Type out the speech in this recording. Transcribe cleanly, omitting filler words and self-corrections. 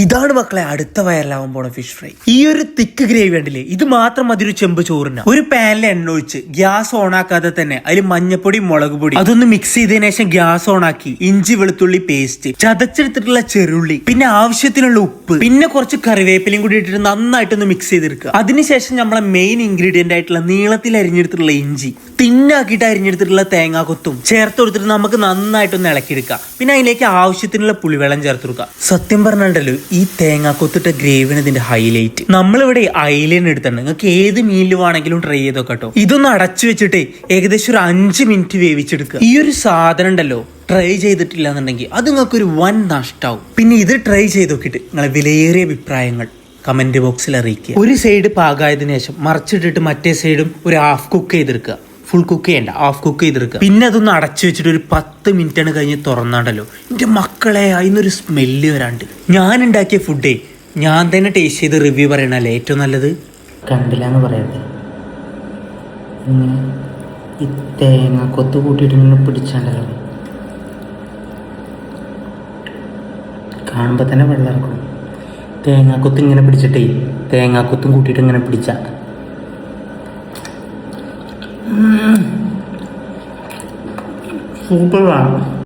ഇതാണ് മക്കളെ അടുത്ത വൈറലാവാൻ പോണ ഫിഷ് ഫ്രൈ. ഈ ഒരു തിക്ക് ഗ്രേവി കണ്ടില്ലേ, ഇത് മാത്രം മതി ഒരു ചെമ്പ് ചോറിന്. ഒരു പാനിൽ എണ്ണ ഒഴിച്ച് ഗ്യാസ് ഓൺ ആക്കാതെ തന്നെ അതിൽ മഞ്ഞപ്പൊടി, മുളക് പൊടി അതൊന്ന് മിക്സ് ചെയ്തതിനു ശേഷം ഗ്യാസ് ഓൺ ആക്കി ഇഞ്ചി വെളുത്തുള്ളി പേസ്റ്റ്, ചതച്ചെടുത്തിട്ടുള്ള ചെറുള്ളി, പിന്നെ ആവശ്യത്തിനുള്ള ഉപ്പ്, പിന്നെ കുറച്ച് കറിവേപ്പിലയും കൂടി ഇട്ടിട്ട് നന്നായിട്ടൊന്ന് മിക്സ് ചെയ്തെടുക്കുക. അതിനുശേഷം നമ്മളെ മെയിൻ ഇൻഗ്രീഡിയന്റ് ആയിട്ടുള്ള നീളത്തിൽ അരിഞ്ഞെടുത്തിട്ടുള്ള ഇഞ്ചി, തിന്നാക്കിയിട്ട് അരിഞ്ഞെടുത്തിട്ടുള്ള തേങ്ങാക്കൊത്തും ചേർത്ത് കൊടുത്തിട്ട് നമുക്ക് നന്നായിട്ടൊന്ന് ഇളക്കിയെടുക്കാം. പിന്നെ അതിലേക്ക് ആവശ്യത്തിനുള്ള പുളിവെള്ളം ചേർത്ത് കൊടുക്കുക. സത്യം പറഞ്ഞിട്ടുണ്ടല്ലോ, ഈ തേങ്ങാക്കൊത്തിട്ട ഗ്രേവിന് ഇതിന്റെ ഹൈലൈറ്റ്. നമ്മളിവിടെ ഐലൻഡ് എടുത്തിട്ടുണ്ട്, നിങ്ങൾക്ക് ഏത് മീനിൽ വേണമെങ്കിലും ട്രൈ ചെയ്തോ കേട്ടോ. ഇതൊന്ന് അടച്ചു വെച്ചിട്ട് ഏകദേശം ഒരു 5 മിനിറ്റ് വേവിച്ചെടുക്കുക. ഈ ഒരു സാധനം ഉണ്ടല്ലോ, ട്രൈ ചെയ്തിട്ടില്ല എന്നുണ്ടെങ്കിൽ അത് നിങ്ങൾക്ക് ഒരു വൻ നഷ്ടാവും. പിന്നെ ഇത് ട്രൈ ചെയ്ത് നോക്കിയിട്ട് നിങ്ങളെ വിലയേറിയ അഭിപ്രായങ്ങൾ കമന്റ് ബോക്സിൽ അറിയിക്കുക. ഒരു സൈഡ് പാകായതിനു ശേഷം മറിച്ചിട്ടിട്ട് മറ്റേ സൈഡും ഒരു ഹാഫ് കുക്ക് ചെയ്തെടുക്കുക. ഫുൾ കുക്ക് ചെയ്യണ്ട, ഹാഫ് കുക്ക് ചെയ്തെടുക്കുക. പിന്നെ അതൊന്ന് അടച്ചു വെച്ചിട്ട് ഒരു 10 മിനിറ്റാണ് കഴിഞ്ഞ് തുറന്നാണ്ടല്ലോ, എൻ്റെ മക്കളെ അതിനൊരു സ്മെല്ല് വരാണ്ട്. ഞാൻ ഉണ്ടാക്കിയ ഫുഡേ ഞാൻ തന്നെ ടേസ്റ്റ് ചെയ്ത് റിവ്യൂ പറയണല്ലേ ഏറ്റവും നല്ലത്. കണ്ടില്ല എന്ന് പറയട്ടെ, ഈ തേങ്ങ കൊത്ത് കൂട്ടിയിട്ട് ഇങ്ങനെ പിടിച്ചാണ്ടല്ലോ, കാണുമ്പോൾ തന്നെ വെള്ളം ഇറക്കും. തേങ്ങാക്കൊത്ത് ഇങ്ങനെ പിടിച്ചിട്ടേ, തേങ്ങാക്കൊത്തും കൂട്ടിയിട്ട് ഇങ്ങനെ പിടിച്ച സൂപ്പറാണ്.